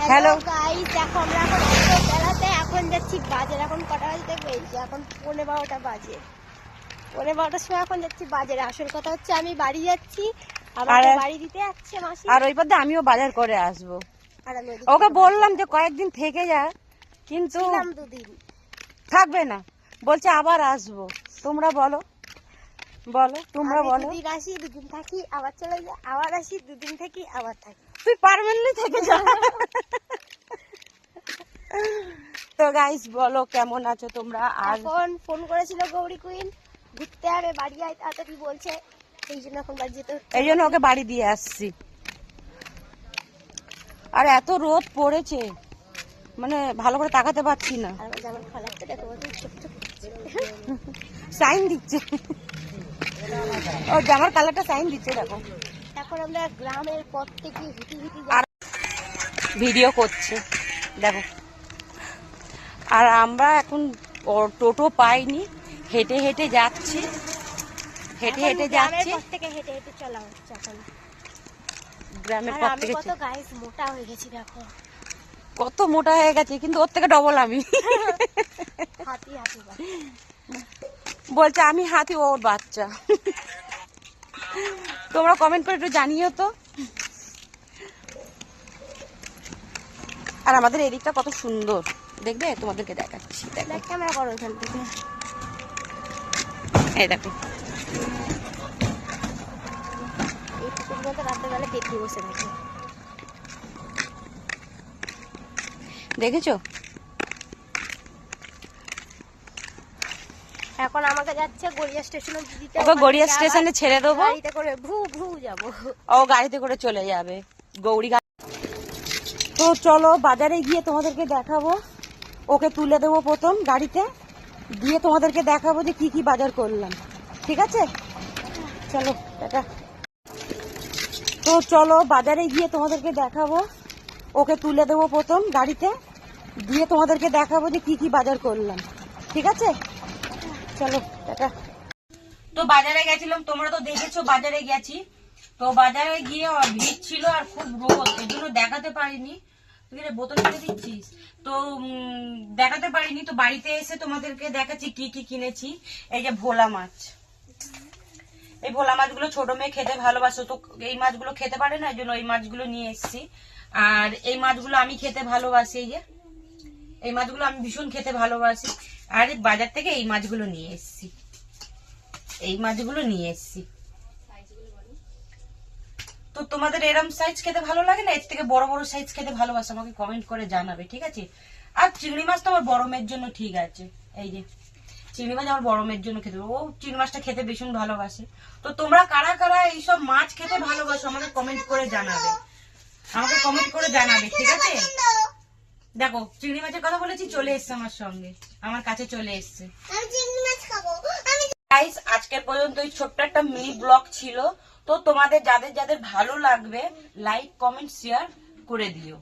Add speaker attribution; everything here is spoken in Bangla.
Speaker 1: হ্যালো গাইস, দেখো আমরা এখন বেলাতে এখন যাচ্ছি বাজারে। এখন কটা বাজে দেখবে? এখন 12:15 বাজে। 12:15টার সময় এখন যাচ্ছি বাজারে। আসল কথা হচ্ছে আমি বাড়ি যাচ্ছি, আমাকে বাড়ি দিতে যাচ্ছে মাসি।
Speaker 2: আর ওই পথে আমিও বাজার করে আসবো। ওকে বললাম যে কয়েকদিন থেকে যা, কিন্তু
Speaker 1: 2 দিন
Speaker 2: থাকবে না, বলছে আবার আসবো। তোমরা বলো তোমরা বলো।
Speaker 1: 2 দিন আসি, 2 দিন থাকি, আবার চলে যাই, আবার আসি, 2 দিন থাকি, আবার থাকি।
Speaker 2: তুই পার্মানেন্টলি থেকে যা। তো গাইস বলো কেমন আছো তোমরা? আর
Speaker 1: এখন ফোন করেছিল গৌরী কুইন, ঘুরতে যাবে, বাড়ি আয় তাড়াতাড়ি বলছে, এই জন্য এখন বাড়ি যেতে হচ্ছে।
Speaker 2: এই জন্য ওকে বাড়ি দিয়ে আসছি। আর এত রোদ পড়েছে, মানে ভালো করে তাকাতে পারছি না।
Speaker 1: আর যেমন ফলাতে দেখো ছোট্ট
Speaker 2: সাইন দিচ্ছে, ও জামার কালারটা সাইন দিচ্ছে দেখো।
Speaker 1: এখন আমরা গ্রামের পথ থেকে হেঁটে
Speaker 2: আর ভিডিও করছে দেখো। আর আমরা এখন টোটো পাইনি, হেঁটে হেঁটে যাচ্ছি, হেঁটে হেঁটে যাচ্ছি।
Speaker 1: থেকে হেঁটে হেঁটে চলা হচ্ছে এখন
Speaker 2: গ্রামের
Speaker 1: আর
Speaker 2: পথ
Speaker 1: আমি
Speaker 2: থেকে।
Speaker 1: কত গাইস মোটা হয়ে গেছি দেখো,
Speaker 2: কত মোটা হয়ে গেছে, কিন্তু ওর থেকে ডবল আমি।
Speaker 1: হাতি হাতি
Speaker 2: বলছে আমি হাতি, ওর বাচ্চা। তোমরা কমেন্ট করে একটু জানিও তো। আর আমাদের এদিকটা কত সুন্দর দেখবে, তোমাদেরকে দেখাচ্ছি। দেখো
Speaker 1: ক্যামেরা করো এখান থেকে,
Speaker 2: এই দেখো।
Speaker 1: এই পুকুর মতো রাত্রেবেলা পেটে বসে থাকে,
Speaker 2: দেখেছো?
Speaker 1: এখন আমাকে যাচ্ছে গড়িয়া স্টেশনে দিতে।
Speaker 2: ওকে গড়িয়া স্টেশনে ছেড়ে দেবো,
Speaker 1: গাড়িতে করে ভু ভু যাবো।
Speaker 2: ও গাড়িতে করে চলে যাবে গৌরী। তো চলো বাজারে গিয়ে তোমাদেরকে দেখাবো। ওকে তুলে দেবো প্রথম গাড়িতে, দিয়ে তোমাদেরকে দেখাবো যে কি কি বাজার করলাম। ঠিক আছে, চলো টাটা। তো চলো বাজারে গিয়ে তোমাদেরকে দেখাবো। ওকে তুলে দেবো প্রথম গাড়িতে, দিয়ে তোমাদেরকে দেখাবো যে কি কি বাজার করলাম। ঠিক আছে, চলো টাটা। তো বাজারে গেছিলাম, তোমরা তো দেখেছো বাজারে গেছি। তো বাজারে গিয়ে ভিড় ছিল আর খুব রোদ, এই জন্য দেখাতে পারিনি। তুই বোতল ফেলে দিচ্ছিস তো দেখাতে পারিনি। তো বাড়িতে এসে তোমাদেরকে দেখাচ্ছি কি কি কিনেছি। এই যে ভোলা মাছ, এই ভোলা মাছগুলো ছোট মেয়ে খেতে ভালোবাসো, তো এই মাছগুলো খেতে পারে না, এই জন্য এই মাছগুলো নিয়ে এসেছি। আর এই মাছগুলো আমি খেতে ভালোবাসি, এই যে এই মাছগুলো আমি ভীষণ খেতে ভালোবাসি। আর বাজার থেকে এই মাছগুলো নিয়ে এসেছি, এই মাছগুলো নিয়ে এসেছি। তো তোমাদের এরম সাইজ খেতে ভালো লাগে না, এর থেকে বড় বড় সাইজ খেতে ভালোবাসো? আমাকে কমেন্ট করে জানাবে, ঠিক আছে? আর চিংড়ি মাছ তো আমার বড় মেয়ের জন্য ঠিক আছে। এই যে চিংড়ি মাছ আমার বড় মেয়ের জন্য খেতে, ও চিংড়ি মাছটা খেতে ভীষণ ভালোবাসে। তো তোমরা কারা কারা এইসব মাছ খেতে ভালোবাসো আমাকে কমেন্ট করে জানাবে, আমাকে কমেন্ট করে জানাবে, ঠিক আছে? দেখো চিংড়ি মাছের কথা বলেছি, চলে এসছে আমার সঙ্গে, আমার কাছে চলে এসছে। গাইস আজকের পর্যন্ত এই ছোট্ট একটা মিনি ব্লগ ছিল। তো তোমাদের যাদের যাদের ভালো লাগবে লাইক কমেন্ট শেয়ার করে দিও।